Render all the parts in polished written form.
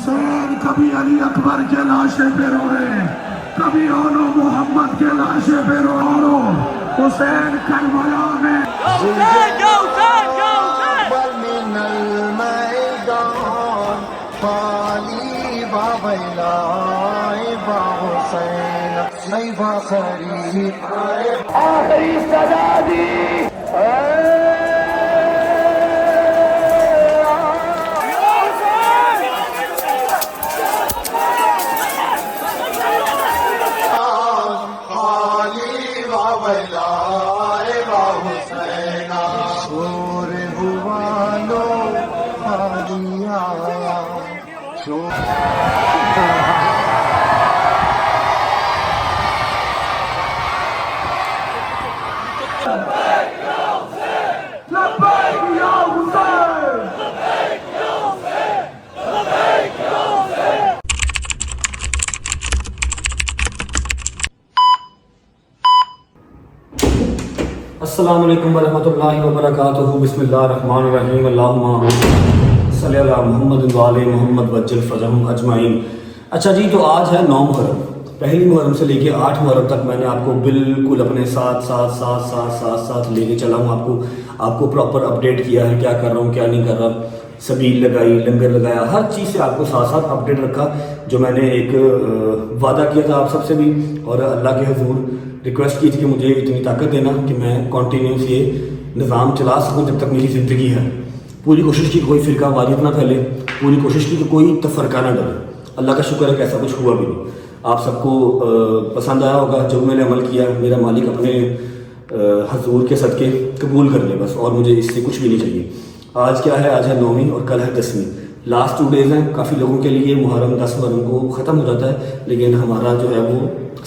हुसैन कभी अली अकबर के लाशे पे रोए, कभी ओनो मोहम्मद के लाशे पे रो। हुसैन करबला में आखिरी सजा दी। अस्सलामु अलैकुम वरहमतुल्लाहि वबरकातुहू। बिस्मिल्लाहिर्रहमानिर्रहीम। अल्लाहुम्मा सल्ली अला मुहम्मद व आले मुहम्मद वज्जल फरहम अजमाइन। अच्छा जी, तो आज है 9 मुहर्रम। पहली मुहर्रम से लेके 8 मुहर्रम तक मैंने आपको बिल्कुल अपने साथ लेके चला हूँ। आपको प्रॉपर अपडेट किया है, क्या कर रहा हूँ क्या नहीं कर रहा, सबील लगाई, लंगर लगाया, हर चीज़ से आपको साथ अपडेट रखा। जो मैंने एक वादा किया था आप सबसे भी, और अल्लाह के हुजूर रिक्वेस्ट की थी कि मुझे इतनी ताकत देना कि मैं कॉन्टीन्यूस ये निज़ाम चला सकूँ जब तक मेरी ज़िंदगी है। पूरी कोशिश की कोई फ़िरका वारियत ना फैले, पूरी कोशिश की कि कोई तफरका ना डरे। अल्लाह का शुक्र है कि ऐसा कुछ हुआ भी नहीं। आप सबको पसंद आया होगा जो मैंने अमल किया। मेरा मालिक अपने हजूर के सदक़े कबूल कर ले बस, और मुझे इससे कुछ भी नहीं चाहिए। आज क्या है? आज है 9वीं और कल है 10वीं। लास्ट 2 डेज़ हैं। काफ़ी लोगों के लिए मुहर्रम 10 मुहर्रम को ख़त्म हो जाता है, लेकिन हमारा जो है वो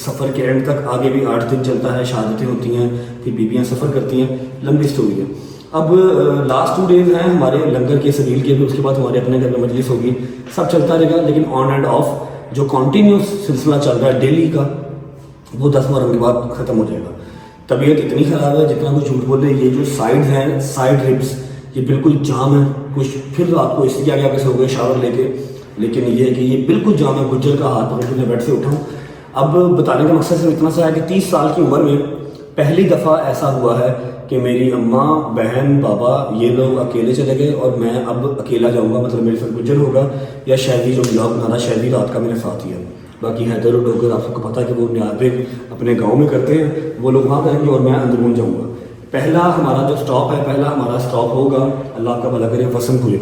सफ़र के एंड तक आगे भी 8 दिन चलता है। शहादतें होती हैं, फिर बीबियाँ सफ़र करती हैं, लंबी स्टोरी है। अब लास्ट 2 डेज़ हैं हमारे लंगर के सबील के भी, उसके बाद हमारे अपने घर में मजलिस होगी, सब चलता रहेगा। लेकिन ऑन एंड ऑफ जो कॉन्टीन्यूस सिलसिला चल रहा है डेली का, वो 10 मुहर्रम के बाद ख़त्म हो जाएगा। तबीयत इतनी ख़राब है, जितना कुछ झूठ बोले, ये जो साइड्स हैं, साइड रिब्स, ये बिल्कुल जाम है। कुछ फिर रात को इसलिए आगे सो गए शावर लेके, लेकिन ये है कि ये बिल्कुल जाम है। गुज्जर का हाथ पकड़ के मैं बेड से उठाऊँ। अब बताने का मकसद सिर्फ इतना सा है कि 30 साल की उम्र में पहली दफ़ा ऐसा हुआ है कि मेरी अम्मा, बहन, बाबा ये लोग अकेले चले गए और मैं अब अकेला जाऊँगा। मतलब मेरे साथ गुज्जर होगा या शहरी जो ब्लॉग बना रहा, शहरी रात का मेरे साथ ही है। बाकी हैदर और डोगर आप सबको पता है कि वो न्याज़ अपने गाँव में करते हैं, वो लोग वहाँ करेंगे और मैं अंदरून जाऊँगा। पहला हमारा जो स्टॉप है, पहला हमारा स्टॉप होगा, अल्लाह का भला करे, वसनपुर।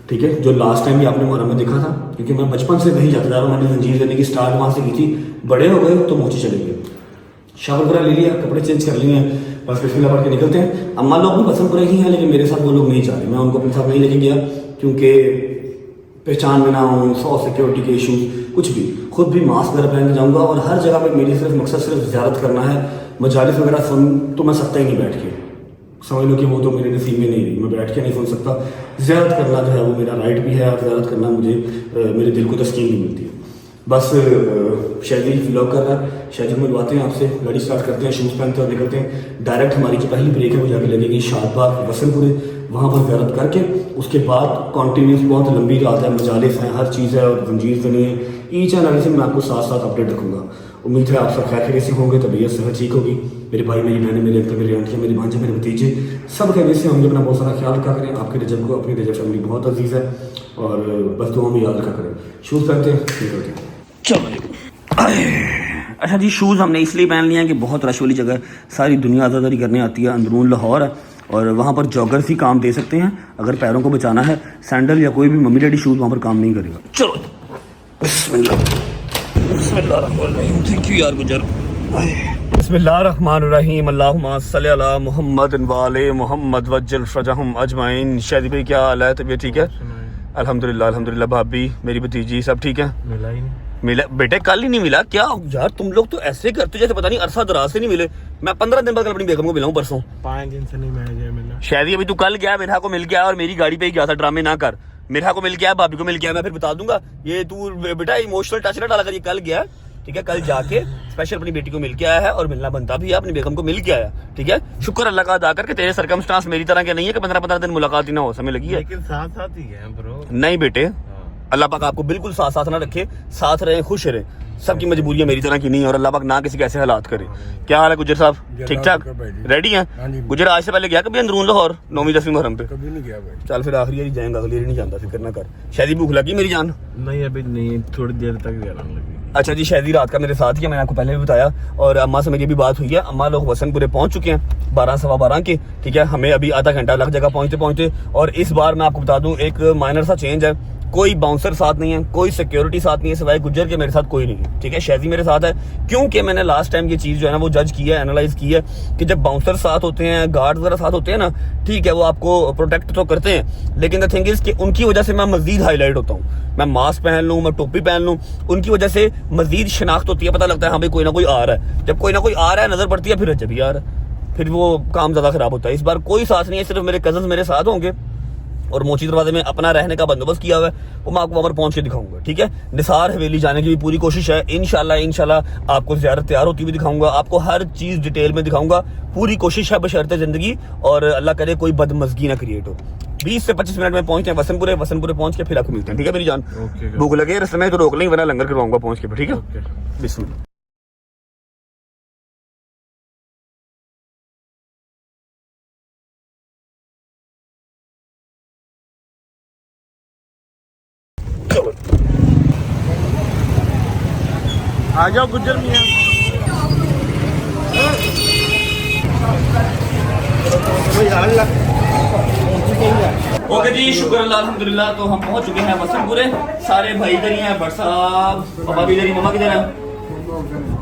ठीक है, जो लास्ट टाइम भी आपने मुहर्रम में देखा था, क्योंकि मैं बचपन से वहीं जाता जा रहा हूँ। मैंने जंजीर लेने की स्टार्ट वहाँ से की थी। बड़े हो गए तो मोची चले गए, शावर वगैरह ले लिया, कपड़े चेंज कर लिए हैं, बस बिस्मिल्लाह पढ़ के निकलते हैं। अम्मा लोग भी वसनपुर ही हैं, लेकिन मेरे साथ वो लोग नहीं जा रहे। मैं उनको अपने साथ नहीं लेके गया, क्योंकि पहचान में ना हो, 100 सिक्योरिटी के इशूज़, कुछ भी। खुद भी मास्क वगैरह पहन के जाऊँगा, और हर जगह पर मेरी सिर्फ मकसद सिर्फ ज़ियारत करना है। मजालिस वगैरह सुन तो मैं सकता ही नहीं बैठ के, समझ लो कि वो तो मेरे नसीब में नहीं रही। मैं बैठ के नहीं सुन सकता। ज़ियारत करना जो है वो मेरा राइट भी है, और ज़ियारत करना मुझे मेरे दिल को तस्कीन भी मिलती है। बस शहरी व्लॉग कर रहा है, शहरी में मिलवाते हैं आपसे, गाड़ी स्टार्ट करते हैं, शूज़ पहनते हैं और निकलते हैं। डायरेक्ट हमारी जो पहली ब्रेक है वो जाके लगेगी शादबाग वसनपुर, वहाँ पर ज़ियारत करके उसके बाद कॉन्टीन्यूस बहुत लंबी रात है, मजालिस हैं, हर चीज़ है और जंजीर बनी है। ईच एंड एवरीथिंग मैं आपको साथ अपडेट रखूँगा। उम्मीद है आप सब खैर खैरियत से होंगे, तबीयत सेहत ठीक होगी। मेरे भाई, मेरी बहनें, मेरे अंकल, मेरी आंटियाँ, मेरे भांजे, मेरे भतीजे सब खैरियत से होंगे। अपना बहुत सारा ख्याल रखा करें। आपके रजब को, अपनी रजब फैमिली बहुत अजीज़ है, और बस दुआ में याद रखा करें। शूज़ पहनते हैं, निकलते हैं। चलो। अच्छा जी, शूज़ हमने इसलिए पहन लिए हैं कि बहुत रश वाली जगह, सारी दुनिया आज़ादारी करने आती है। अंदरून लाहौर है, और वहाँ पर जॉगर्स ही काम दे सकते हैं। अगर पैरों को बचाना है, सैंडल या कोई भी मम्मी डैडी शूज़ वहाँ पर काम नहीं करेगा। चलो, बिस्मिल्लाह, थैंक यू यार गुजर। बिस्मिल्लाहिर्रहमानिर्रहीम। अल्लाहुम्मा सल्ली अला मुहम्मद व आले मुहम्मद वज्जल फरहम अजमाइन। शादी भाई क्या हाल है? तबीयत ठीक है? अल्हम्दुलिल्लाह अल्हम्दुलिल्लाह। भाभी, मेरी भतीजी, सब ठीक है? मिला ही नहीं। मिला बेटे, कल ही नहीं मिला क्या यार? तुम लोग तो ऐसे करते जैसे पता नहीं अरसा दराज से नहीं मिले। मैं 15 दिन बाद अपनी बेगम को मिला हूँ, परसों 5 दिन से नहीं मिला। शायद अभी तू कल गया, मेरा को मिल गया, और मेरी गाड़ी पे ही गया था। ड्रामे ना कर, मेरा को मिल गया, भाभी को मिल गया, मैं फिर बता दूंगा। ये तू बेटा इमोशनल टच ना डाला कर। ये कल गया, ठीक है, कल जाके स्पेशल अपनी बेटी को मिल के आया है, और मिलना बनता भी है, अपनी बेगम को मिल के आया। ठीक है, शुक्र अल्लाह का अदा करके। तेरे सर्कमस्टांस मेरी तरह के नहीं है कि 15-15 दिन मुलाकात ही ना हो। समय लगी है, लेकिन साथ साथ ही है ब्रो। नहीं बेटे, अल्लाह पाक आपको बिल्कुल साथ साथ ना रखे, साथ रहें, खुश रहें। सबकी मजबूरियां मेरी तरह की नहीं है और अल्लाह पाक ना किसी के ऐसे हालात करे। क्या हाल है गुजर साहब, ठीक ठाक, रेडी हैं? गुजर आज से पहले गया कभी अंदरून लाहौर 9वीं 10वीं मुहर्रम पे? कभी नहीं गया भाई। चल फिर आखिरी ही जाएंगे, अगली नहीं जानता, फिक्र ना कर। शायद भूख लगी मेरी जान? नहीं अभी नहीं, थोड़ी देर तक जाना लगी। अच्छा जी, शायद रात का मेरे साथ ही है, मैंने आपको पहले भी बताया। और अम्मा से मेरी भी बात हुई है, अम्मा लोग वसनपुरे पहुंच चुके हैं 12 सवा 12 के, ठीक है। हमें अभी आधा घंटा लग जाएगा पहुंचते पहुंचते। और इस बार मैं आपको बता दूं एक माइनर सा चेंज है, कोई बाउंसर साथ नहीं है, कोई सिक्योरिटी साथ नहीं है, सिवाय गुज्जर के मेरे साथ कोई नहीं है, ठीक है। शैजी मेरे साथ है क्योंकि मैंने लास्ट टाइम ये चीज़ जो है ना वो जज की है, एनालाइज की है कि जब बाउंसर साथ होते हैं, गार्ड वगैरह साथ होते हैं ना, ठीक है, वो आपको प्रोटेक्ट तो करते हैं, लेकिन द थिंग इज कि उनकी वजह से मैं मजीद हाईलाइट होता हूँ। मैं मास्क पहन लूँ, मैं टोपी पहन लूँ, उनकी वजह से मजीद शनाख्त होती है, पता लगता है हाँ भाई कोई ना कोई आ रहा है। जब कोई ना कोई आ रहा है, नजर पड़ती है, फिर जब भी आ रहा है, फिर वो काम ज़्यादा खराब होता है। इस बार कोई साथ नहीं है, सिर्फ मेरे कजन मेरे साथ होंगे और मोची दरवाजे में अपना रहने का बंदोबस्त किया हुआ है, वो मैं आपको वहाँ पर पहुंच के दिखाऊंगा, ठीक है। निसार हवेली जाने की भी पूरी कोशिश है, इंशाल्लाह आपको ज़ियारत तैयार होती हुई दिखाऊंगा, आपको हर चीज़ डिटेल में दिखाऊंगा, पूरी कोशिश है बशर्ते ज़िंदगी और अल्लाह करे कोई बदमज़गी ना क्रिएट हो। 20 से 25 मिनट में पहुंचते हैं वसनपुरे पहुंच के फिर आपको मिलते हैं, ठीक है मेरी जान। भूख लगे रस्ते में तो रोक लेंगे, वरना लंगर करवाऊंगा पहुंच के, ठीक है। बिस्मिल्लाह। आ जाओ गुज्जर मियां। ओके जी, शुक्र अल्लाह अल्हम्दुलिल्लाह। तो हम पहुंच चुके हैं वसनपुरे, सारे भाई इधर ही हैं, बट साहब पापा भी इधर ही, मम्मा किधर है?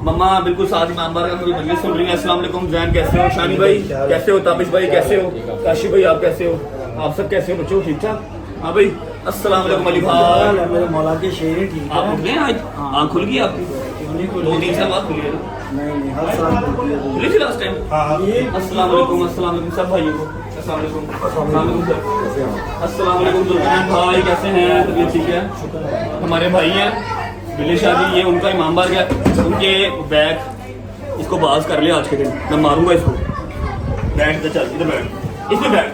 मम्मा बिल्कुल साथ ही मामबार का पूरी मजलिस सुन रही है। अस्सलाम वालेकुम जैन, कैसे हो? शानी भाई कैसे हो? ताबिश भाई कैसे हो? काशी भाई आप कैसे हो? आप सब कैसे हो बच्चों, ठीक ठाक? हाँ भाई, अस्सलाम वालेकुम अली भाई। मेरे मौला के शेर ही ठीक आप उठ गए आज? आँख खुल गई आपकी? 2-3 साल बाद खुली है ना? नहीं हर साल खुलती है। खुली थी लास्ट टाइम? अस्सलाम वालेकुम सब भाइयों को अस्सलाम वालेकुम सर। अस्सलाम वालेकुम दुल्हन भाई, कैसे हैं? तबीयत ठीक है? हमारे भाई हैं बिले शादी, ये उनका इमाम बार गया, उनके बैग इसको बाज कर लिया आज के दिन, मैं मारूंगा इसको। बैठ इधर, चल इधर बैठ, इसमें बैठ।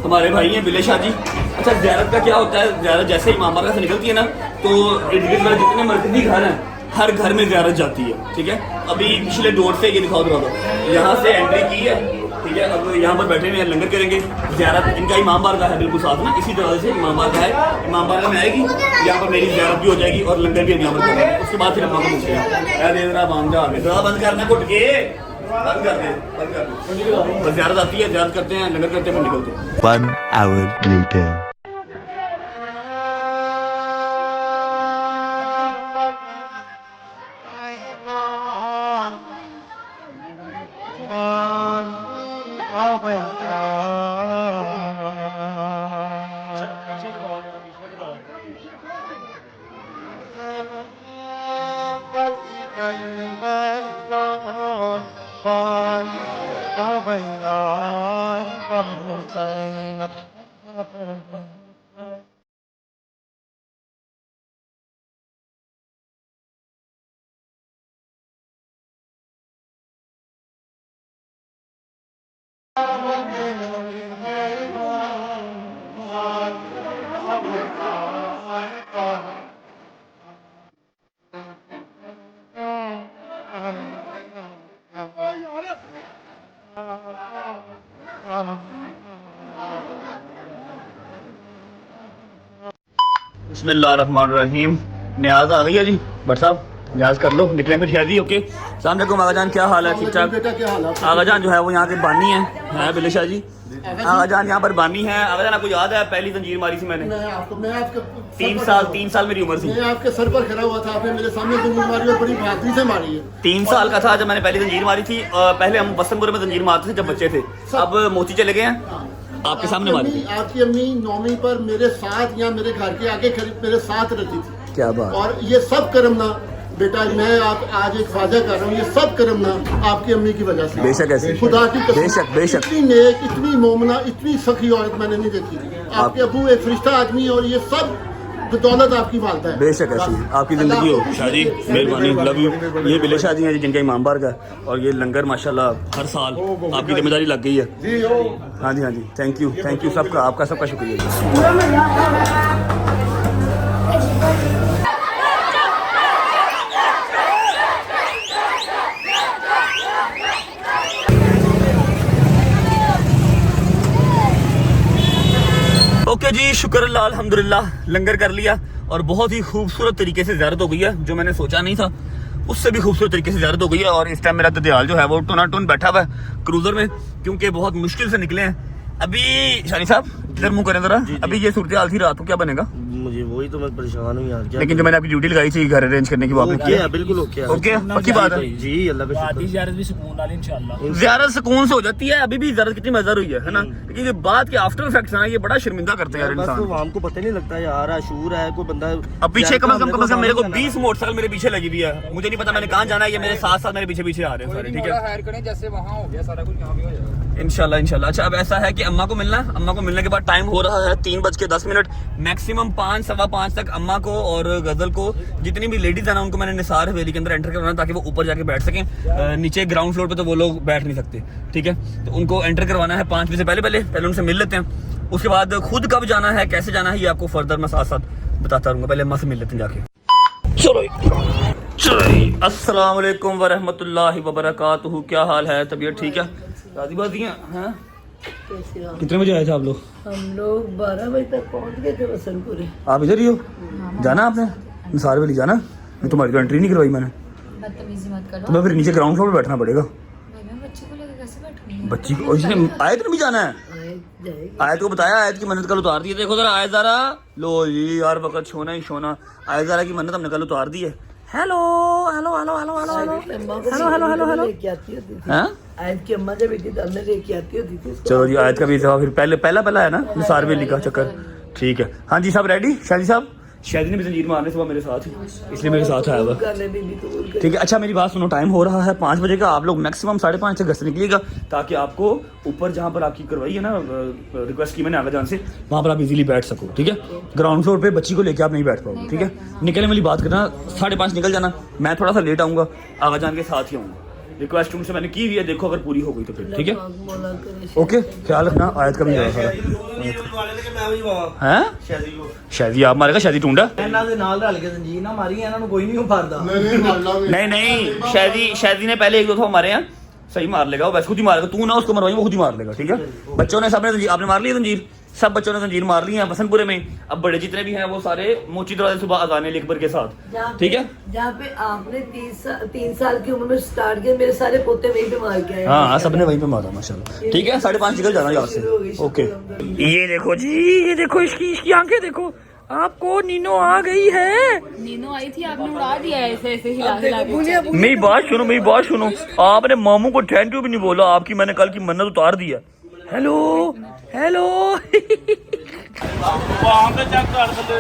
हमारे भाई हैं बिले शाह जी। अच्छा, ज़ियारत का क्या होता है? ज़ियारत जैसे इमाम बारगाह से निकलती है ना, तो इर्द गिर्द वाले जितने मरकजी घर हैं, हर घर में ज़ियारत जाती है, ठीक है। अभी पिछले डोर से ये दिखाओ दो, यहाँ से एंट्री की है, ठीक है। अब यहाँ पर बैठे हुए हैं, लंगर करेंगे। ज़ियारत इनका इमाम बारगाह है बिल्कुल साथ में, इसी तरह से इमाम बारगाह है, इमाम बारगाह में आएगी, यहाँ पर मेरी ज़ियारत भी हो जाएगी और लंगर भी हम यहाँ पर करेंगे। उसके बाद फिर हम वहाँ पूछते हैं यार देवरा बांध जा, बंद करना घुट के बंद कर दे। बस ज़ियारत आती है, ज़ियारत करते हैं, लंगर करते हैं, फिर निकलते हैं। 1 hour later. बिस्मिल्लाहिर्रहमानिर्रहीम। न्याज आ गई है जी, बट साहब न्याज कर लो, निकले फिर शादी। ओके, सलाम अलैकुम आगा जान, क्या हाल है? ठीक ठाक। आगा जान जो है वो यहाँ के बानी है बिले शाह जी। आगा जान यहाँ पर बानी है। आगा जान आपको याद है पहली जंजीर मारी थी मैंने? मैं आपके 3 साल मेरी उम्र थी। मैं आपके सर पर खड़ा हुआ था, आपने मेरे सामने जंजीर मारी और बड़ी बहादुरी से मारी है। 3 साल का था जब मैंने पहली जंजीर मारी थी। पहले हम वसनपुर में जंजीर मारते थे जब बच्चे थे, अब मोती चले गए हैं, आपके सामने मारी थी। आपकी अम्मी 9वीं पर मेरे साथ या मेरे घर के आगे मेरे साथ रहती थी। क्या बात। और ये सब करमना बेटा, मैं आप आज एक वादा कर रहा हूँ, ये सब करमना आपकी अम्मी की वजह से। बेशक ऐसे, खुदा की कसम, बेशक इतनी नेक, इतनी मोमना, इतनी सखी औरत मैंने नहीं देखी। आपके अबू एक फरिश्ता आदमी है और ये सब बदौलत आपकी वालदा है। बेशक ऐसी आपकी जिंदगी हो शादी, मेहरबानी, लव यू। ये बिले शादी है जिनका इमाम बार का, और ये लंगर माशाल्लाह हर साल आपकी जिम्मेदारी लग गई है। हाँ जी, थैंक यू सबका, आपका सबका शुक्रिया। शुक्र अल्लाह अल्हम्दुलिल्लाह लंगर कर लिया और बहुत ही खूबसूरत तरीके से ज़ियारत हो गई है, जो मैंने सोचा नहीं था उससे भी खूबसूरत तरीके से ज़ियारत हो गई है। और इस टाइम मेरा ददियाल जो है वो टुना टुन बैठा हुआ है क्रूज़र में, क्योंकि बहुत मुश्किल से निकले हैं। अभी शानी साहब इधर मुंह करें जरा, अभी ये सूरत हाल थी, रात को क्या बनेगा? मुझे वही तो मैं परेशान हूँ यार। क्या लेकिन जो मैंने आपकी ड्यूटी लगाई थी घर अरेंज करने की, वो आपने ओके किया? है, बिल्कुल ओके है। ओके पक्की बात है जी, अल्लाह का शुक्र। ज़ियारत भी सुकून वाली इंशाल्लाह। ज़ियारत सुकून से हो जाती है। अभी भी ज़ियारत कितनी मज़ेदार हुई है ना, लेकिन ये बात के आफ्टर इफेक्ट्स है ना, ये बड़ा शर्मिंदा करते हैं यार बस तो इंसान। आवाम को पता नहीं लगता यार, आशूर है कोई बंदा। अब पीछे कम से कम मेरे को जाना 20 मोटरसाइकिल मेरे पीछे लगी हुई है, मुझे नहीं पता मैंने कहाँ जाना है, ये मेरे साथ साथ मेरे पीछे पीछे आ रहे हैं सारे। ठीक है हायर करें जैसे वहाँ हो गया सारा कुछ, यहाँ भी हो जाएगा इंशाल्लाह इंशाल्लाह। अच्छा अब ऐसा है कि अम्मा को मिलना है, अम्मा को मिलने के बाद टाइम हो रहा है 3:10 मैक्सिमम 5 सवा 5 तक अम्मा को और गजल को, जितनी भी लेडीज है ना, उनको मैंने निसार हवेली के अंदर एंटर करवाना ताकि वो ऊपर जाके बैठ सकें। नीचे ग्राउंड फ्लोर पे तो वो लोग बैठ नहीं सकते, ठीक है, तो उनको एंटर करवाना है 5 बजे से पहले उनसे मिल लेते हैं। उसके बाद खुद कब जाना है, कैसे जाना है, ये आपको फर्दर मैं साथ साथ बताता रहूँगा। पहले अम्मा से मिल लेते हैं जाके। चलो अस्सलाम वालेकुम वरहमतुल्लाहि वबरकातुहू। क्या हाल है, तबीयत ठीक है? शादी बादियाँ हैं? कितने बजे आए थे आप लोग? हम लोग 12 बजे तक पहुंच गए थे वसनपुरे। आप इधर ही हो? जाना आपने निसार वाली जाना? मैं तुम्हारी तो एंट्री नहीं करवाई मैंने। बदतमीजी मत करो। तुम्हें फिर नीचे ग्राउंड फ्लोर पे बैठना पड़ेगा। मैं बच्चे को लेकर कैसे बैठूंगी? बच्ची को इसने आयत में भी जाना है। आयत को बताया, आयत की मन्नत कल उतार दी है। देखो जरा आयत ज़रा, लो जी यार वक्त सोना ही सोना। आयत ज़रा की मन्नत हमने कल उतार दी है। Hello hello hello hello hello hello hello hello hello hello लेके आती होती थी। हैं? आयत की अम्मा जब बेटी तब में लेके आती होती थी इसको। चलो जी आयत का भी जवाब फिर पहला है ना निसार वेली का चक्कर। ठीक है, हाँ जी साहब रेडी? शादी साहब, शादी ने भी जंजीर मारने सुबह मेरे साथ ही, इसलिए मेरे साथ आया हुआ। करने भी तो बोल ठीक है, अच्छा मेरी बात सुनो, टाइम हो रहा है 5 बजे का। आप लोग मैक्सिमम 5:30 से घर से निकलिएगा ताकि आपको ऊपर जहाँ पर आपकी करवाई है ना रिक्वेस्ट की मैंने आगे जान से, वहाँ पर आप इजीली बैठ सको। ठीक है, ग्राउंड फ्लोर पे बच्ची को लेके आप नहीं बैठ पाओगे। ठीक है, निकलने वाली बात करना, 5:30 निकल जाना। मैं थोड़ा सा लेट आऊँगा, आगा जान के साथ ही आऊँगा। रिक्वेस्ट उनसे मैंने की हुई है, देखो अगर पूरी हो गई तो फिर ठीक है। ओके, ख्याल रखना। आयत का भी है शादी आप मारेगा, शादी टूंडा ਇਹਨਾਂ ਦੇ ਨਾਲ ਰਲ ਕੇ ਜ਼ੰਜੀਰ ਨਾ ਮਾਰੀ, ਇਹਨਾਂ ਨੂੰ ਕੋਈ ਨਹੀਂ ਮਾਰਦਾ। नहीं शादी ने पहले 1-2 दफा मारे हैं, सही मार लेगा वो, वैसे खुद ही मारेगा। तू ना उसको मरवाई, वो खुद ही मार लेगा। ठीक है, बच्चों ने सबने आपने मार ली जंजीर, सब बच्चों ने जंजीर मार ली है वसनपुरे में। अब बड़े जितने भी हैं वो सारे मोची दरवाजे सुबह अजाने लिखबर के साथ। ठीक है, जहाँ पे आपने 3 साल की उम्र में स्टार्ट किया, मेरे सारे पोते वहीं पे मार के आए। हाँ सबने वहीं पे मारा माशाल्लाह। ठीक है, 5:30 निकल जाना यहाँ से। ओके, ये देखो जी, ये देखो इसकी आंखें देखो, आपको नीनो आ गई है। नीनो आई थी, आपने उड़ा दिया ऐसे ऐसे हिला हिला के। मेरी बात सुनो, आपने मामू को थैंक यू भी नहीं बोला। आपकी मैंने कल की मन्नत उतार दी है। हेलो हेलो वहाँ पे चेक कर सकते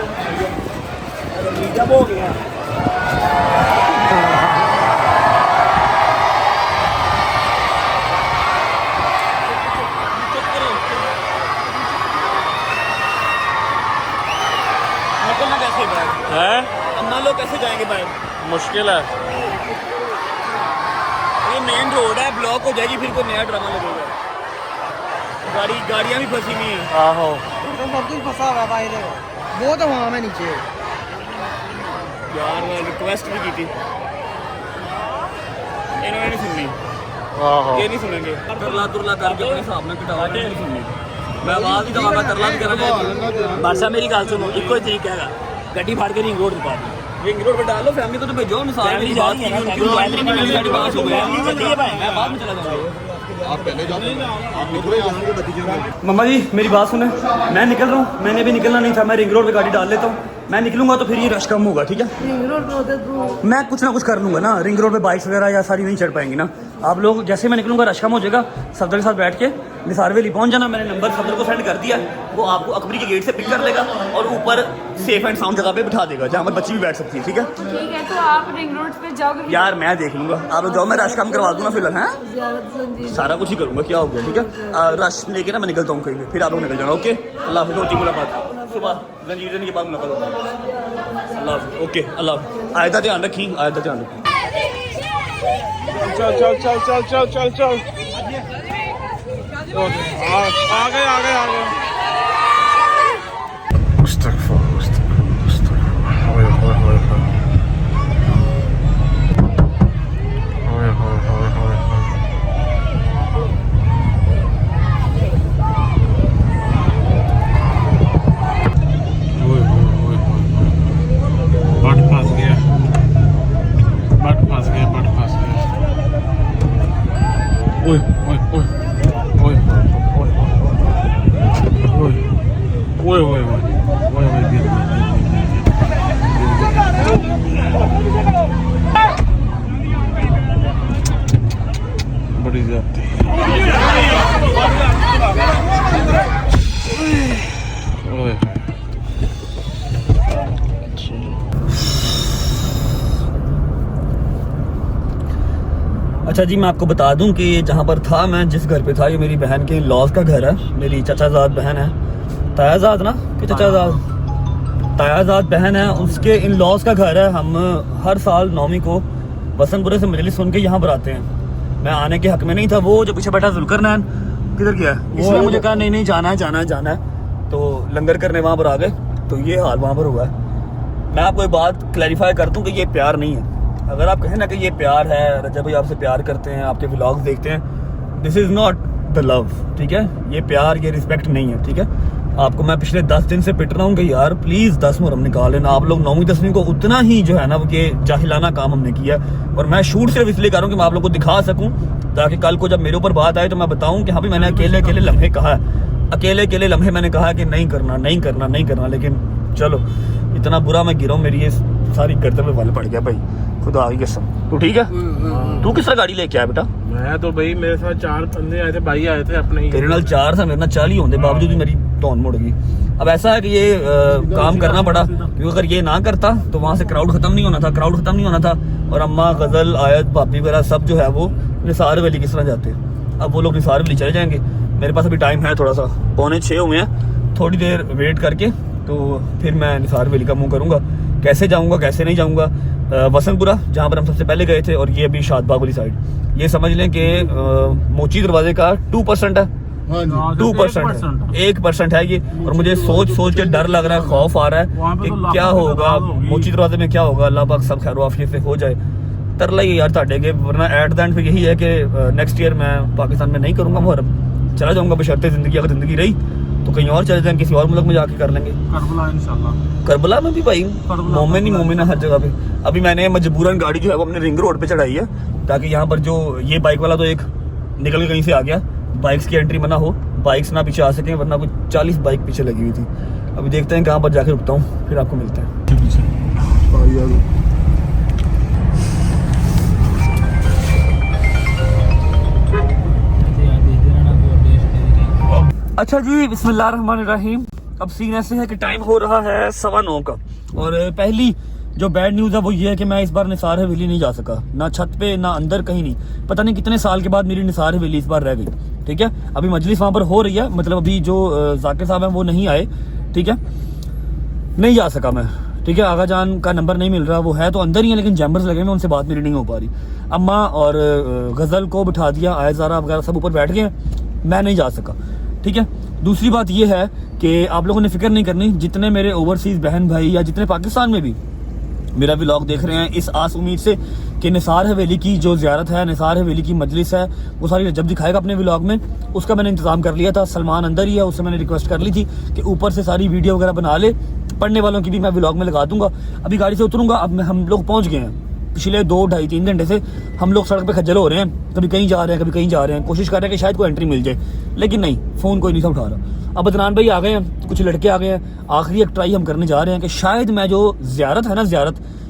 जब हो गया। निकलना कैसे बाहर? है अम्मा लोग कैसे जाएंगे बाहर? मुश्किल है। ये मेन रोड है, ब्लॉक हो जाएगी, फिर कोई नया ड्रामा लगेगा। गाड़ियाँ भी फंसी हुई हैं। आहो सब कुछ फंसा हुआ भाई, देखो बहुत हवा में नीचे। यार मैं रिक्वेस्ट भी की थी, इन्होंने नहीं सुननी। आहो ये नहीं सुनेंगे, तरला तुरला करके अपने हिसाब में कटावा नहीं सुननी। मैं आवाज ही दवागा, तरला भी करा। बादशाह मेरी गल सुनो, इको ही तरीका है, गड्डी फाड़ के रिंग रोड पे पा दी। रिंग रोड पे डाल लो, फैमिली को तो भेजो। मिसाल मेरी बात की उनकी एंट्री नहीं मिली, साड़ी पास हो गया। मैं बाद में चला जाऊंगा। मम्मा जी मेरी बात सुने, मैं निकल रहा हूँ। मैंने भी निकलना नहीं था, मैं रिंग रोड पे गाड़ी डाल लेता हूँ। मैं निकलूंगा तो फिर ये रश कम होगा। ठीक है, रिंग रोड पे होते तो मैं कुछ ना कुछ कर लूंगा ना। रिंग रोड पे बाइक्स वगैरह या सारी नहीं चढ़ पाएंगी ना। आप लोग जैसे मैं निकलूंगा रश कम हो जाएगा। सफदर के साथ बैठ के निसार वेली पहुंच जाना। मैंने नंबर सफदर को सेंड कर दिया, वो आपको अकबरी के गेट से पिक कर लेगा और ऊपर सेफ एंड साउंड जगह पे बिठा देगा जहाँ पर बच्ची भी बैठ सकती है। ठीक है, ठीक है, तो आप रिंग रोड पे जाओगे? यार मैं देख लूंगा, आप लोग जाओ, मैं रश कम करवा दूंगा फिलहाल। हैं ज़्यादा संजीव सारा कुछ ही करूंगा, क्या हो गया। ठीक है, रश लेके ना मैं निकलता हूँ कहीं पे, फिर आप लोग निकल जाना। ओके, अल्लाह हाफिज़, होती मुलाकात सुबह जंजीर देने के बाद मुलाकात होगी। अल्लाह हाफिज़, ओके अल्लाह हाफिज़। आयदा ध्यान रखी, आयदा ध्यान रखी। चल चल चल चल चल चल चल आ गए अच्छा जी, मैं आपको बता दूं कि जहाँ पर था मैं, जिस घर पे था, ये मेरी बहन के लॉज का घर है। मेरी चचाजाद बहन है, तायाजाद ना कि चचाजाद, तायाजाद बहन है, उसके इन लॉज का घर है। हम हर साल 9वीं को वसंतपुरे से मजलिस सुन के यहाँ पर आते हैं। मैं आने के हक में नहीं था। वो जो पीछे बैठा जुल्करनैन किधर गया है, इसने मुझे कहा नहीं नहीं जाना है जाना है जाना है, तो लंगर करने वहाँ पर आ गए। तो ये हाल वहाँ पर हुआ है। मैं आपको एक बात क्लैरिफाई कर दूं कि ये प्यार नहीं है। अगर आप कहें ना कि ये प्यार है, रजब भाई आपसे प्यार करते हैं, आपके व्लॉग्स देखते हैं, this is not the love, ठीक है। ये प्यार, ये रिस्पेक्ट नहीं है, ठीक है। आपको मैं पिछले 10 दिन से पिट रहा हूँ कि यार प्लीज़ 10 मुहर्रम निकाल लेना। आप लोग 9वीं 10वीं को उतना ही जो है ना ये जाहिलाना काम हमने किया। और मैं शूट सिर्फ इसलिए कर रहा हूँ कि मैं आप लोग को दिखा सकूँ, ताकि कल को जब मेरे ऊपर बात आए तो मैं बताऊँ कि हाँ भी मैंने अकेले अकेले लम्हे कहा है, अकेले अकेले लम्हे मैंने कहा कि नहीं करना नहीं करना नहीं करना। लेकिन चलो, इतना बुरा मैं गिरा हूँ, मेरी ये सारी गर्दन में बल पड़ गया भाई, खुदा की कसम। तू ठीक है? तू किस तरह गाड़ी लेके आया बेटा? मैं तो भाई, मेरे साथ 4 बंदे आए थे, भाई आए थे अपने ही। तेरे नाल 4 था, मेरे नाल 40 होने बावजूद भी मेरी टोन मुड़ गई। अब ऐसा है कि ये काम करना पड़ा, क्योंकि अगर ये ना करता तो वहाँ से क्राउड खत्म नहीं होना था, क्राउड खत्म नहीं होना था। और अम्मा, गजल, आयत, भाभी वगैरह सब जो है वो निसार वैली किस तरह जाते। अब वो लोग निसार वैली चले जाएंगे। मेरे पास अभी टाइम है थोड़ा सा, 5:45 हुए हैं, थोड़ी देर वेट करके तो फिर मैं निसार वैली का मुँह करूँगा। कैसे जाऊँगा कैसे नहीं जाऊँगा, वसंतपुरा जहाँ पर हम सबसे पहले गए थे, और ये अभी शादबाग वाली साइड। ये समझ लें कि मोची दरवाजे का 2% है, 2%, 1% है ये। और मुझे सोच सोच के डर लग रहा है, खौफ आ रहा है कि क्या होगा मोची दरवाजे में, क्या होगा। अल्लाह पाक सब खैर आफियत से हो जाए। तरला ही यार ताड़े के, वरना एट द एंड फिर यही है कि नेक्स्ट ईयर मैं पाकिस्तान में नहीं करूँगा मुहर्रम, चला जाऊँगा बशर्ते ज़िंदगी, अगर ज़िंदगी रही तो कहीं और चले जाएंगे, किसी और मुल्क में जाके कर लेंगे। करबला इंशाल्लाह। करबला में भी भाई मोमिन ही मोमिन है हर जगह पे। अभी मैंने मजबूरन गाड़ी जो है वो अपने रिंग रोड पे चढ़ाई है, ताकि यहाँ पर जो ये बाइक वाला तो एक निकल के कहीं से आ गया, बाइक्स की एंट्री मना हो, बाइक्स ना पीछे आ सकें, वरना कुछ 40 बाइक पीछे लगी हुई थी। अभी देखते हैं कहाँ पर जाके रुकता हूँ, फिर आपको मिलते हैं। अच्छा जी, बिस्मिल्लाहिर्रहमानिर्रहीम। अब सीन ऐसे है कि टाइम हो रहा है 9:15 का, और पहली जो बैड न्यूज़ है वो ये है कि मैं इस बार निसार हवेली नहीं जा सका, ना छत पे ना अंदर, कहीं नहीं। पता नहीं कितने साल के बाद मेरी निसार हवेली इस बार रह गई, ठीक है। अभी मजलिस वहाँ पर हो रही है, मतलब अभी जो जाकिर साहब हैं वो नहीं आए, ठीक है, नहीं जा सका मैं, ठीक है। आगा जान का नंबर नहीं मिल रहा, वो है तो अंदर ही है लेकिन जैम्बर्स लगे हैं, उनसे बात मेरी नहीं हो पा रही। अम्मा और गज़ल को बिठा दिया, आयज़ारा वगैरह सब ऊपर बैठ गए, मैं नहीं जा सका, ठीक है। दूसरी बात यह है कि आप लोगों ने फिक्र नहीं करनी, जितने मेरे ओवरसीज़ बहन भाई या जितने पाकिस्तान में भी मेरा व्लॉग देख रहे हैं, इस आस उम्मीद से कि निसार हवेली की जो ज़ियारत है, निसार हवेली की मजलिस है, वो सारी जब दिखाएगा अपने व्लॉग में, उसका मैंने इंतज़ाम कर लिया था। सलमान अंदर ही है, उससे मैंने रिक्वेस्ट कर ली थी कि ऊपर से सारी वीडियो वगैरह बना ले, पढ़ने वालों की भी मैं व्लॉग में लगा दूंगा। अभी गाड़ी से उतरूँगा, अब हम लोग पहुँच गए हैं। पिछले 2, 2.5, 3 घंटे से हम लोग सड़क पे खज्जल हो रहे हैं, कभी कहीं जा रहे हैं कभी कहीं जा रहे हैं, कोशिश कर रहे हैं कि शायद कोई एंट्री मिल जाए, लेकिन नहीं, फ़ोन कोई नहीं था उठा रहा। अब अदनान भाई आ गए हैं, कुछ लड़के आ गए हैं, आखिरी एक ट्राई हम करने जा रहे हैं कि शायद मैं जो ज़ियारत है ना,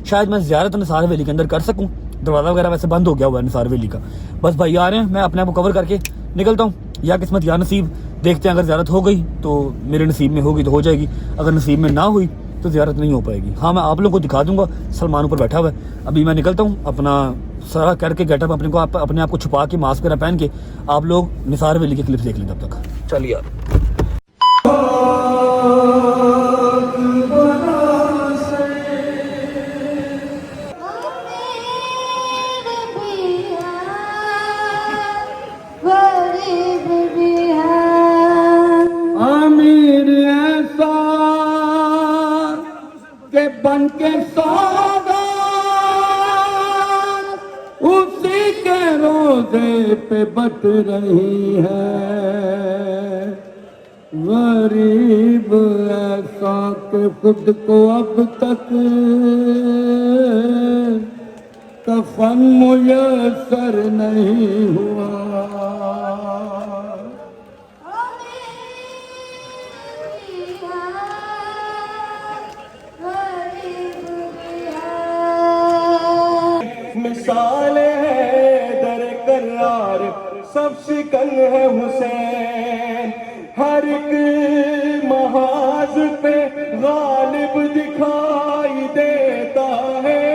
शायद मैं ज़ियारत निसार हवेली के अंदर कर सकूँ। दरवाज़ा वगैरह वैसे बंद हो गया हुआ है निसार हवेली का। बस भाई आ रहे हैं, मैं अपने आप को कवर करके निकलता हूँ, या किस्मत या नसीब, देखते हैं। अगर ज़ियारत हो गई तो मेरे नसीब में होगी तो हो जाएगी, अगर नसीब में ना हुई तो ज़ियारत नहीं हो पाएगी। हाँ, मैं आप लोगों को दिखा दूंगा, सलमान ऊपर बैठा हुआ है। अभी मैं निकलता हूँ, अपना सारा करके गेटअप अपने आप को छुपा के, मास्क वगैरह पहन के, आप लोग निसार वैली के क्लिप्स देख लें तब तक। चलिए यार। अमीर ऐसा के बन के सौदा उसी के रोजे पे बट रही है, गरीब ऐसा के खुद को अब तक कफन मुयस्सर नहीं हुआ। मिसाल है दर करार, सब शिकन है हुसैन, हर एक महाज पे गालिब दिखाई देता है।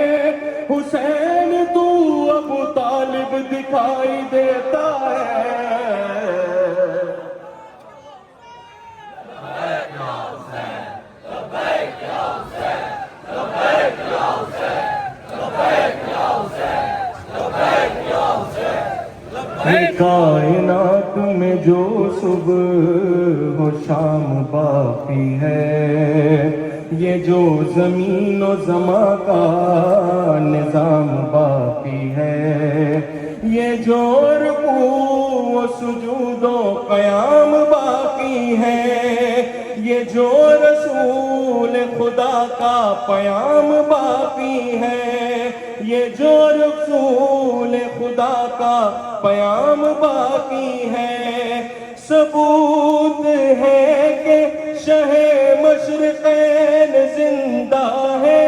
हुसैन तू अबू तालिब दिखा दिखाई देता है। कायनात में जो सुबह हो शाम बाकी है, ये जो जमीन और जमा का निजाम बाकी है, ये जो रुकू सुजूदो कयाम बाकी है, ये जो रसूल खुदा का पयाम बाकी है, ये जो रसूल खुदा का पयाम बाकी है। सबूत है कि शहे मशरिक़ैन जिंदा है,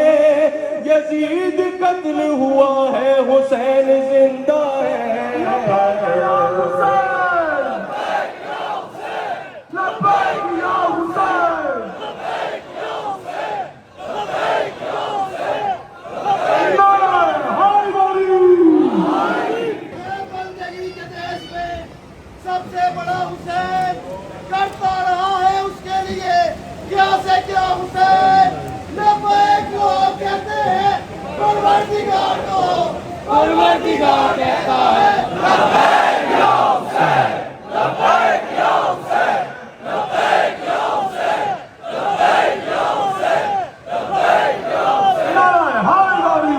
यजीद कत्ल हुआ है, हुसैन जिंदा है। बंदगी के देश में सबसे बड़ा हुसैन करता रहा है उसके लिए क्या से क्या हुसैन लब्बैक को कहते हैं, परवरदिगार को परवरदिगार कहता है लब्बैक या हुसैन, लब्बैक या हुसैन, लब्बैक या हुसैन, लब्बैक या हुसैन, लब्बैक या हुसैन। हाय बारी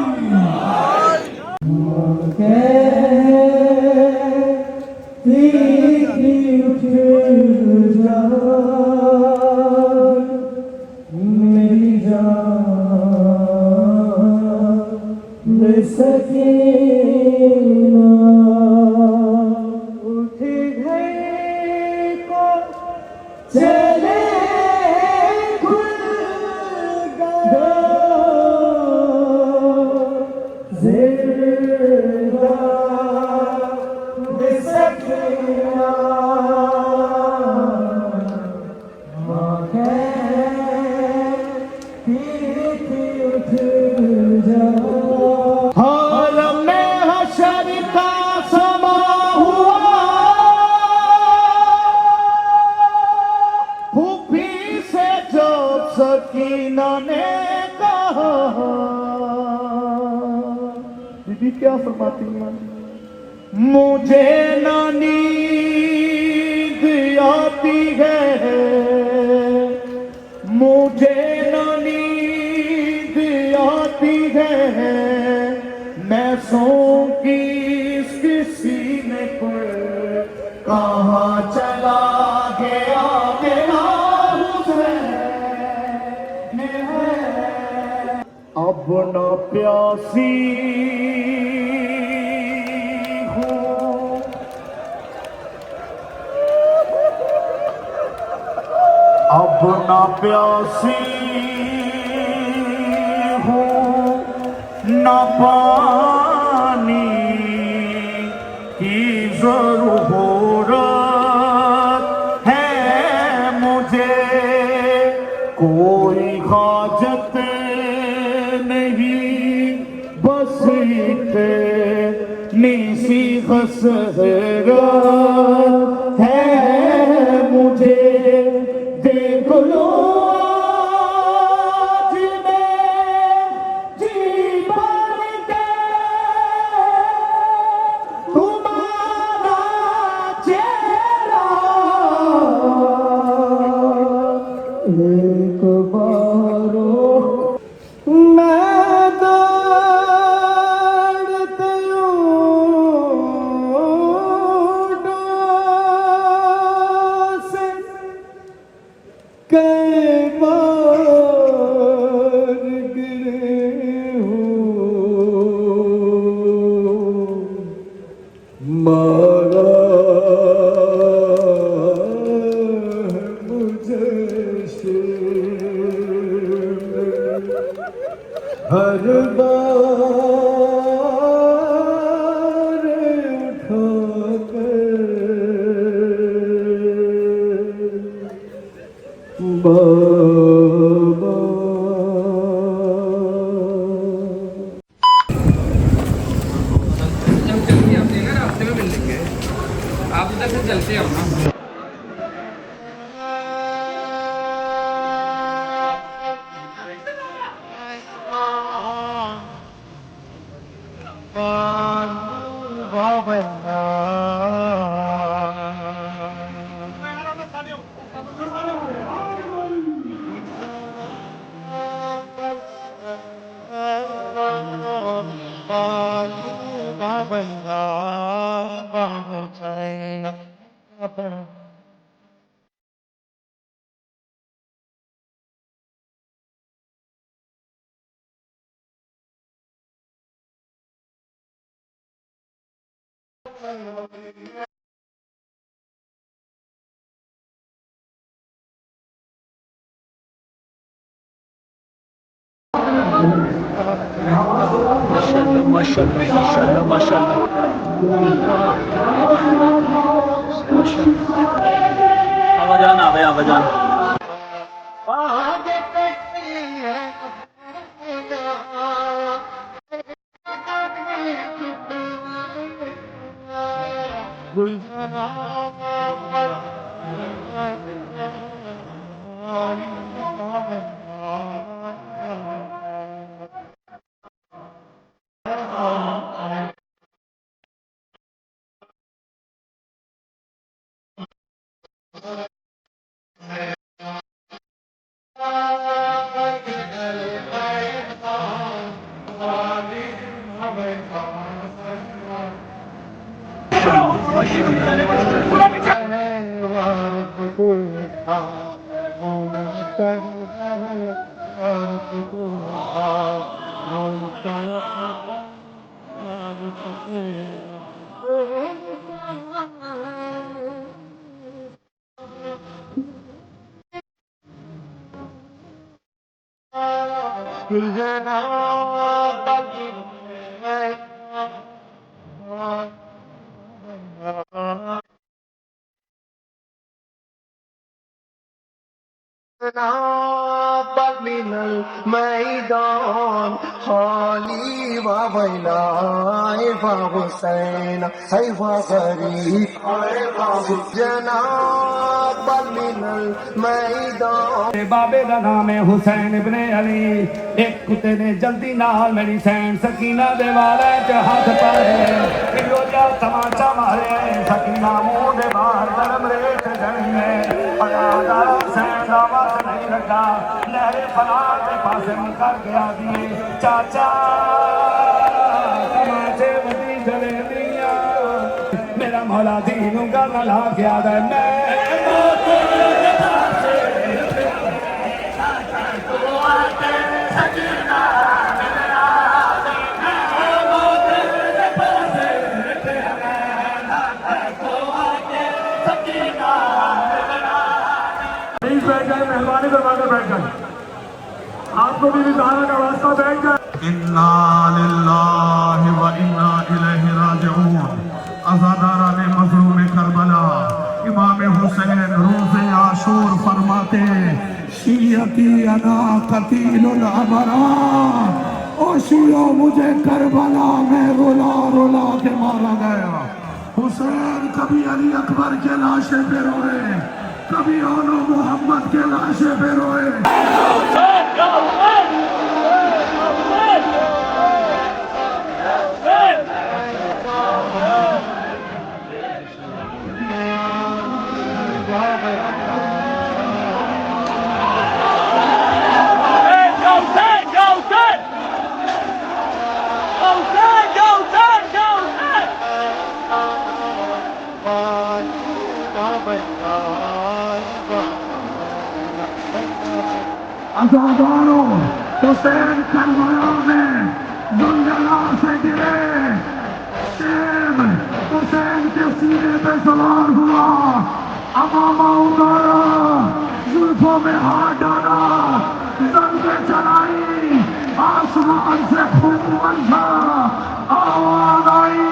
सकीना ने कहा, दीदी क्या फरमाती हैं? मुझे ना नींद आती है, मुझे ना नींद आती है, मैं सो की इसके सीने पर कहाँ चला गया मेरा अब न प्यासी हूँ, अब न प्यासी हूँ, न पानी की जरूरत है मुझे, कोई हाजत नहीं, बस इतनी सी हसरत है मुझे। देख लो आज मैं जी भर के तुम्हारा चेहरा एक बारो मैं दौड़ते से कई बार गिरे हूँ, मारा मुझे हर बार उठा बाबा आवाजान आ गए आवाजान मैदान हाली वैलाए हुसैन है गरीब जनाब मिनल मैदान। बाबे का नाम है हुसैन इब्ने अली। एक कुत्ते ने जल्दी नाल मेरी सैन सकीना दे वाले च हाथ पाए रोजा तमाचा मारे सकीना मुंह दे बाहर गरम रेत जमे अदादार सैन दा वस नहीं लगा लहरे फला के पासे मुकर गया दिए चाचा तमाचे बदी चले दिया मेरा मौला दीनू का ला गया दे मैं बैठ जाए मेहरबानी करवाकर बैठ जाए आपको भी विधान का वास्ता बैठ जाए। इन्ना लिल्लाहि व इन्ना इलैहि राजिऊन। अज़ादारा ने मज़लूम करबला इमाम हुसैन रोज़े आशूर फरमाते शियती अना कतीलुल अबरा ओ शियो मुझे करबला में रुला रुला के मारा गया। हुसैन कभी अली अकबर के लाशे पे रोए कभी ओनो मोहम्मद के लाशे पे रोए। अज़ादारों हुसैन करबला में जुल्जला से गिरे शेम हुसैन के सीने पे सवार हुआ अमामा उतारा जुल्फों में हाथ डाला जंगे चलाई आसमान से खून बरसा आवाज आई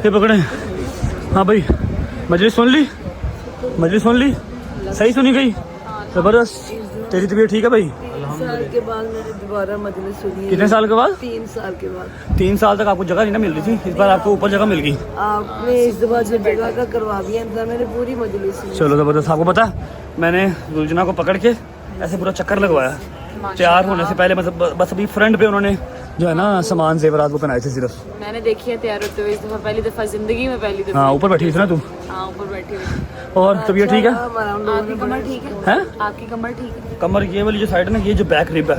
ये पकड़े। हाँ भाई, मजलिस सुन ली? मजलिस सुन ली? सही सुनी गई? जबरदस्त। तेरी तबीयत ठीक है भाई? 3 साल के बाद मैंने दोबारा मजलिस सुनी। कितने साल के बाद? 3 साल के बाद। 3 साल तक आपको जगह नहीं ना मिल रही थी, इस बार आपको ऊपर जगह मिल गई। आपने इस दफा जो जगह का करवा दिया था, मैंने पूरी मजलिस सुनी। चलो जबरदस्त। आपको पता मैंने रुजना को पकड़ के ऐसे पूरा चक्कर लगवाया तैयार होने से पहले, मतलब बस अभी फ्रंट पे उन्होंने जो है ना सामान जेवरात वो पहनाए थे सिर्फ। मैंने देखी है तैयार होते हुए इस दफा, पहली दफा जिंदगी में, पहली दफा। हाँ, ऊपर बैठी थी ना तू? हाँ, ऊपर बैठी हुई। और तबीयत ठीक है? आपकी कमर ठीक है? हैं? आपकी कमर ठीक है? कमर ये वाली जो साइड है ना, ये जो बैक रिब है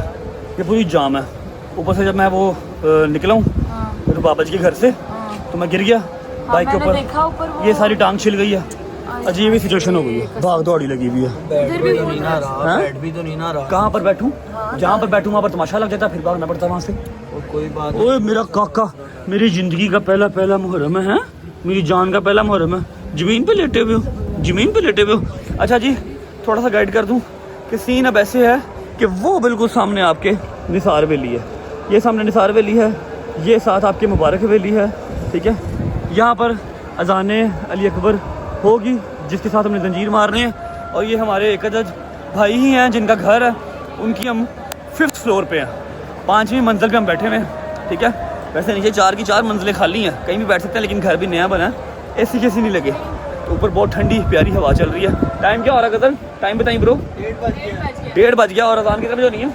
ये पूरी जाम है। ऊपर से जब मैं वो निकला हूँ मेरे बाबा जी के घर से, तो मैं गिर गया बाइक के ऊपर, ये सारी टांग छिल गई है। अजीब ही सिचुएशन हो गई है, भाग दौड़ी लगी हुई है। बैठ भी तो नहीं ना रहा। कहाँ पर बैठूं? जहाँ पर बैठूं वहाँ पर तमाशा लग जाता, फिर भागना पड़ता वहाँ से। कोई बात। ओए मेरा काका, मेरी जिंदगी का पहला मुहर्रम है, मेरी जान का पहला मुहर्रम है। जमीन पे लेटे हुए हो, जमीन पे लेटे हुए हो। अच्छा जी, थोड़ा सा गाइड कर दूं कि सीन अब ऐसे है कि वो बिल्कुल सामने आपके निसार वैली है, ये सामने निसार वैली है, ये साथ आपके मुबारक वैली है, ठीक है। यहाँ पर अजान अली अकबर होगी जिसके साथ हमने जंजीर मारने हैं, और ये हमारे एक अजज भाई ही हैं जिनका घर है, उनकी हम 5th फ्लोर पे हैं, 5वीं मंजिल पे हम बैठे हुए हैं, ठीक है। वैसे नीचे 4 की 4 मंजिलें खाली हैं, कहीं भी बैठ सकते हैं, लेकिन घर भी नया बना है, एसी कैसी नहीं लगे, तो ऊपर बहुत ठंडी प्यारी हवा चल रही है। टाइम क्या हो रहा है गदर? टाइम बताइए ब्रो। 1:30 बज गया। और अजान कितने बजे होनी है?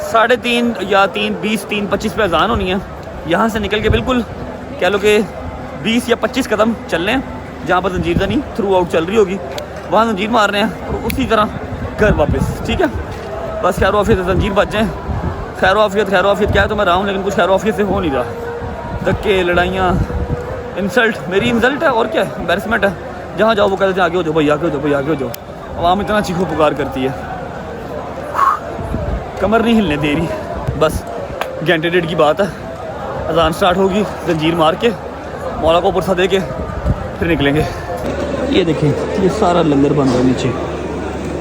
3:30 या 3:20, 3:25 पे अजान होनी है। यहाँ से निकल के बिल्कुल कह लो कि 20 या 25 कदम चलने हैं, जहाँ पर जंजीर नहीं थ्रू आउट चल रही होगी, वहाँ जंजीर मारने हैं, और उसी तरह घर वापस, ठीक है। बस खैर वाफियत जंजीर बच जाएँ। खैर वाफियत क्या है तो मैं रहा हूँ, लेकिन कुछ खैर वाफियत से हो नहीं रहा। धक्के, लड़ाइयाँ, इंसल्ट, मेरी इंसल्ट है और क्या है, एम्बैरसमेंट है। जहाँ जाओ वो कहते हैं आगे हो जाओ भाई, आगे हो जाओ भाई, आगे हो जाओ। आवाम इतना चीखो पुकार करती है, कमर नहीं हिलने दे रही। बस घंटे 1.5 की बात है, अजान स्टार्ट होगी, जंजीर मार के मौला को पुरसा दे के फिर निकलेंगे। ये देखें, ये सारा लंगर बन रहा है नीचे,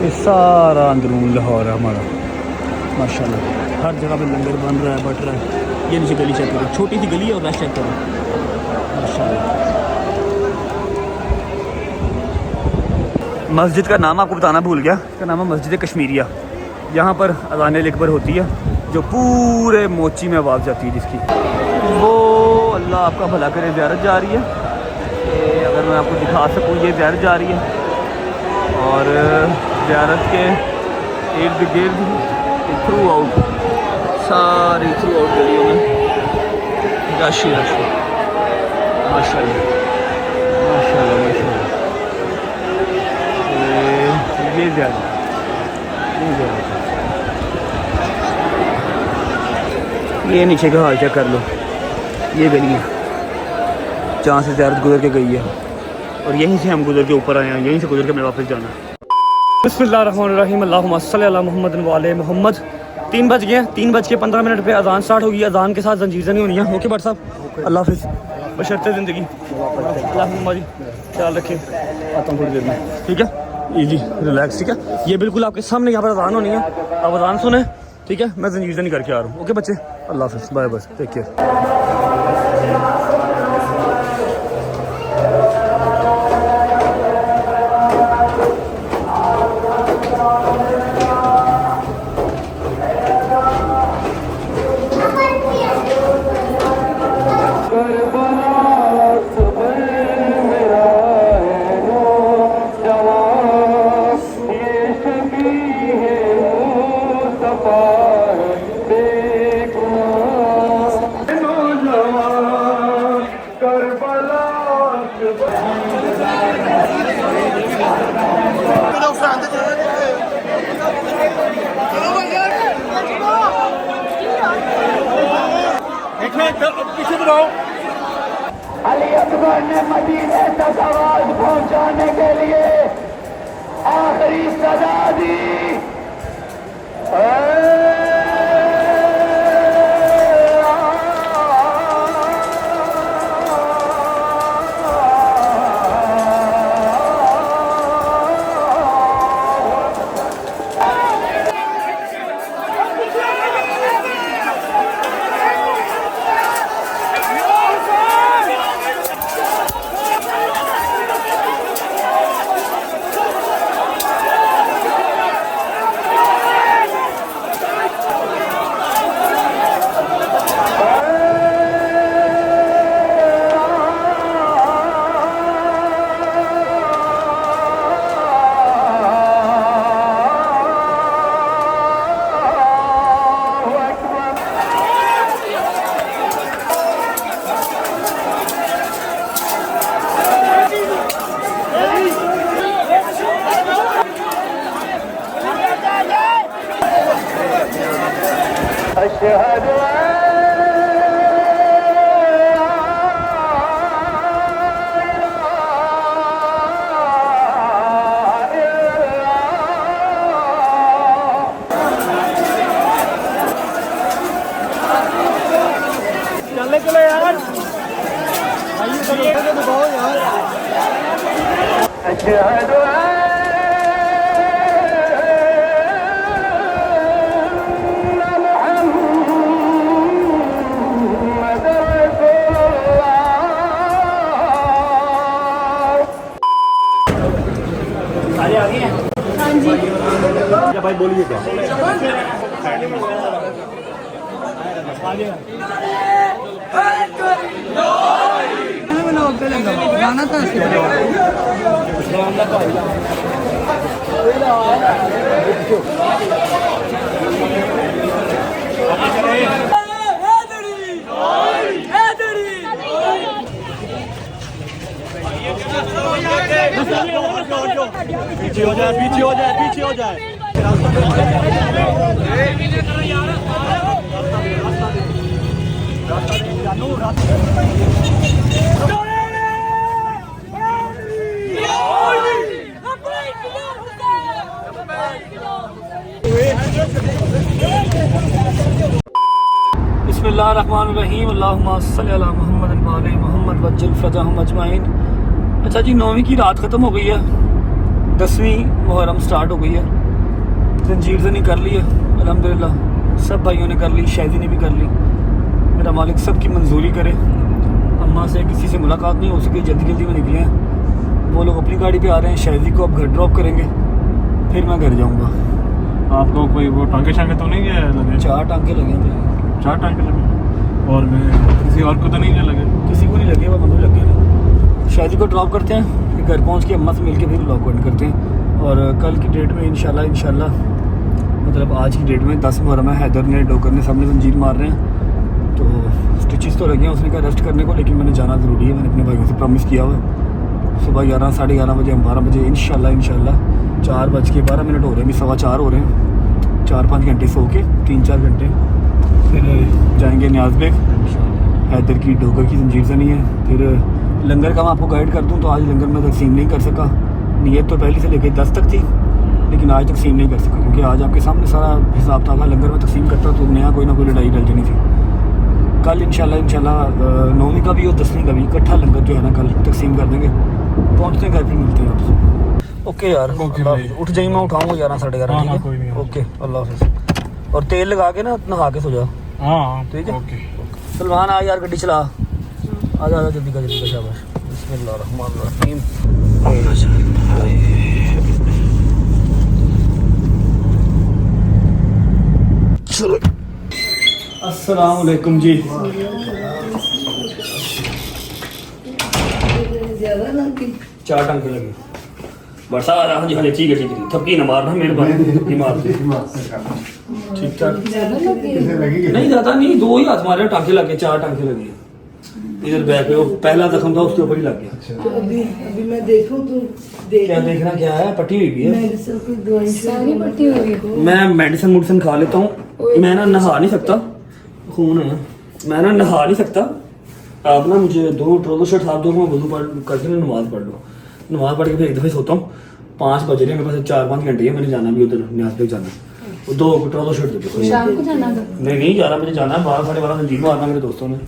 ये सारा अंदरून लाहौर है हमारा माशाल्लाह। हर जगह पे लंगर बन रहा है, बट रहा है। ये नीचे गली चेक करो, छोटी सी गली है और रश चेक करो माशाल्लाह। मस्जिद का नाम आपको बताना भूल गया, इसका नाम है मस्जिद कश्मीरिया। यहाँ पर अज़ान अकबर होती है, जो पूरे मोची में आवाज़ जाती है, जिसकी वो अल्लाह आपका भला करे ज़ियारत जा रही है। ये अगर मैं आपको दिखा सकूँ, ये ज़ियारत जा रही है, और ज़ियारत के इर्द गिर्द थ्रू आउट, सारी थ्रू आउट गलियों में रश ही रश है माशाल्लाह माशाल्लाह माशाल्लाह। ये ज़्यादा ये नीचे का हाल चेक कर लो, ये गली है जहाँ से ज़ियारत गुजर के गई है, और यहीं से हम गुजर के ऊपर आए हैं, यहीं से गुजर के हमें वापस जाना है। बिस्मिल्लाहिर्रहमानिर्रहीम, अल्लाहुम्मा सल्ली अला मुहम्मद व आले मुहम्मद। 3 बज गए, 3:15 पे अजान स्टार्ट होगी। अजान के साथ जंजीर नहीं होनी है। ओके भाट साहब, अल्लाह हाफिज़, बशर्ते ज़िंदगी। अल्लाह जी ख्याल रखें, आता हूँ थोड़ी देर में, ठीक है। इजी रिलैक्स, ठीक है। ये बिल्कुल आपके सामने यहाँ पर अजान होनी है, आप अजान सुने, ठीक है। मैं जंजीर नहीं करके आ रहा हूँ। ओके बच्चे, अल्लाह हाफिज़, bye bye, take care. Ali Akbar ने मदीने तक आवाज पहुंचाने के लिए आखिरी सदा दी। अशहद चले यार अशहद सारे आ गए हैं। हाँ जी क्या भाई बोलिए क्या गाना था पीछे हो जाए पीछे हो जाए पीछे हो जाए बिस्मिल्लाहिर्रहमानिर्रहीम अल्लाहुम्मा सल्ली अला मुहम्मद व आले मुहम्मद वज्जल फरजहम अजमाइन। अच्छा जी 9वीं की रात ख़त्म हो गई है, 10वीं मुहर्रम स्टार्ट हो गई है। जंजीर ज़नी कर ली है अल्हम्दुलिल्लाह, सब भाइयों ने कर ली, शायदी ने भी कर ली। मेरा मालिक सब की मंजूरी करे। अम्मा से किसी से मुलाकात नहीं हो सकी, जल्दी जल्दी में निकले हैं। वो लोग अपनी गाड़ी पे आ रहे हैं, शायदी को अब घर ड्रॉप करेंगे, फिर मैं घर जाऊँगा। आपको कोई वो टांके शांके तो नहीं गए लगे? 4 टांके लगे हैं। 4 टांके लगे और किसी और को तो नहीं लगे? किसी को नहीं लगे, वो मनु लगे हैं। शायदी को ड्रॉप करते हैं, फिर घर पहुंच के अम्मा से मिल के फिर लॉक आउट करते हैं। और कल की डेट में इंशाल्लाह मतलब आज की डेट में 10 मुहर्रम है। हैदर ने, डोकर ने, सब ने जंजीर मार रहे हैं, तो स्टिचेस तो लगे हैं। उसने कहा रेस्ट करने को, लेकिन मैंने जाना ज़रूरी है। मैंने अपने भाइयों से प्रॉमिस किया हुआ है। सुबह 11 साढ़े 11 बजे, हम 12 बजे इंशाल्लाह 4:12 हो रहे हैं, 4:15 हो रहे हैं। 4-5 घंटे सो के 3-4 घंटे फिर जाएंगे न्याज बेग। हैदर की, डोगर की जंजीर ज़नी है। फिर लंगर का मैं आपको गाइड कर दूं तो आज लंगर में तकसीम नहीं कर सका। नीयत तो पहले से लेकर 10 तक थी, लेकिन आज तकसीम नहीं कर सका क्योंकि आज आपके सामने सारा हिसाब था। लंगर में तकसीम करता तो नया कोई ना कोई लड़ाई डल जानी थी। कल इंशाल्लाह 9वीं का भी और 10वीं का भी इकट्ठा लंगर जो है ना कल तकसीम कर देंगे। पहुँचते हैं घर, फिर मिलते हैं आपसे। ओके यार, उठ जाइए, मैं उठाऊँगा 11 साढ़े 11। कोई नहीं। ओके, अल्लाह हाफ़िज़। और तेल लगा के ना नहा के सो जाओ। हाँ ठीक है। ओके। सलमान आ यार, गड्डी चला, आजा जल्दी का शाबाश। बिस्मिल्लाहिर्रहमानिर्रहीम। चलो, अस्सलाम वालेकुम जी। ज्यादा लगी 4 टांके लगे। बरसा आ रहा। हाँ जी ठीक है थपकी ना मारना मेरे भाई, मार ठीक ठाक। नहीं ज़्यादा नहीं, 2 ही हाथ मारे, टांके लगे, 4 टांके लगे। इधर बैक पे वो पहला जख्म था, उसके ऊपर ही लग गया। तो अभी मैं देखूं तो क्या देखना क्या है? पट्टी हुई भी है, मेडिसिन की दवाई सारी पट्टी हो गई। मैं मेडिसिन खा लेता हूँ। मैं ना नहा नहीं सकता, खून है, मैं ना नहा नहीं सकता, आप ना मुझे 2 ट्राउज़र शर्ट आप दो, मैं वुज़ू करके ना नमाज़ पढ़ लो। नमाज़ पढ़ के फिर एक दफ़े सोता हूँ। 5 बज रहे हैं, मेरे पास 4-5 घंटे है, मैंने जाना भी उधर न्याज पे जाना। वो 2 ट्राउज़र शर्ट दे दो। शाम को जाना था। नहीं 11 बजे जाना है, 12 साढ़े 12 तंजीम मारना मेरे दोस्तों ने।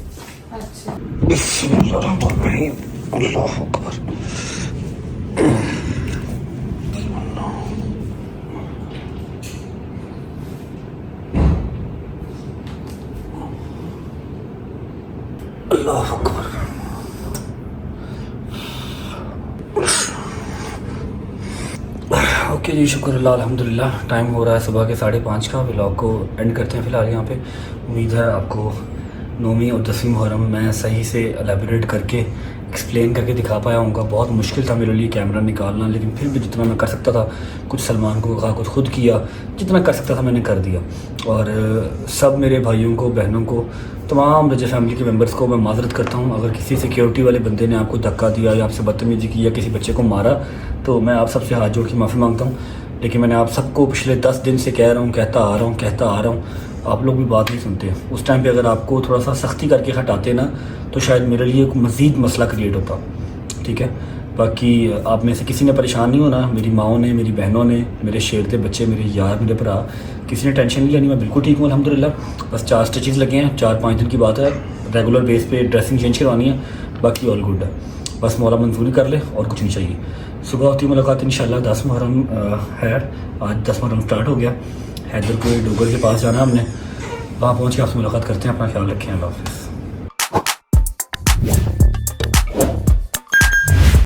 अच्छा अल्लाह अकबर। अल्लाह अकबर। ओके जी, शुक्र अल्लाह अल्हम्दुलिल्लाह। टाइम हो रहा है सुबह के 5:30 का। व्लॉग को एंड करते हैं फ़िलहाल यहाँ पे। उम्मीद है आपको 9वीं और 10वीं मुहर्रम मैं सही से एलेबोरेट करके एक्सप्लेन करके दिखा पाया हूँ। बहुत मुश्किल था मेरे लिए कैमरा निकालना, लेकिन फिर भी जितना मैं कर सकता था, कुछ सलमान को कहा, कुछ खुद किया, जितना कर सकता था मैंने कर दिया। और सब मेरे भाइयों को, बहनों को, तमाम रजा फैमिली के मेंबर्स को मैं माज़रत करता हूँ। अगर किसी सिक्योरिटी वाले बंदे ने आपको धक्का दिया या आपसे बदतमीज़ी की या किसी बच्चे को मारा, तो मैं आप सबसे हाथ जोड़ के माफ़ी मांगता हूँ। लेकिन मैंने आप सबको पिछले 10 दिन से कह रहा हूँ, कहता आ रहा हूँ, आप लोग भी बात नहीं सुनते। उस टाइम पे अगर आपको थोड़ा सा सख्ती करके हटाते ना, तो शायद मेरे लिए एक मज़ीद मसला क्रिएट होता। ठीक है, बाकी आप में से किसी ने परेशान नहीं होना। मेरी माओं ने, मेरी बहनों ने, मेरे शेरते बच्चे, मेरे यार, मेरे भरा, किसी ने टेंशन नहीं लेनी। मैं बिल्कुल ठीक हूँ अल्हम्दुलिल्लाह। बस 4 स्टिचेस लगे हैं, 4-5 दिन की बात है। रेगुलर बेस पे ड्रेसिंग चेंज करवानी है, बाकी ऑल गुड है। बस मौला मंजूरी कर ले और कुछ नहीं चाहिए। सुबह होती मुलाकात इंशाल्लाह। 10 मुहर्रम है आज, 10 मुहर्रम स्टार्ट हो गया। हैदर को डोगर के पास जाना हमने, वहाँ पहुँच के आपसे मुलाकात करते हैं। अपना ख्याल रखें, अल्लाह हाफ़िज़।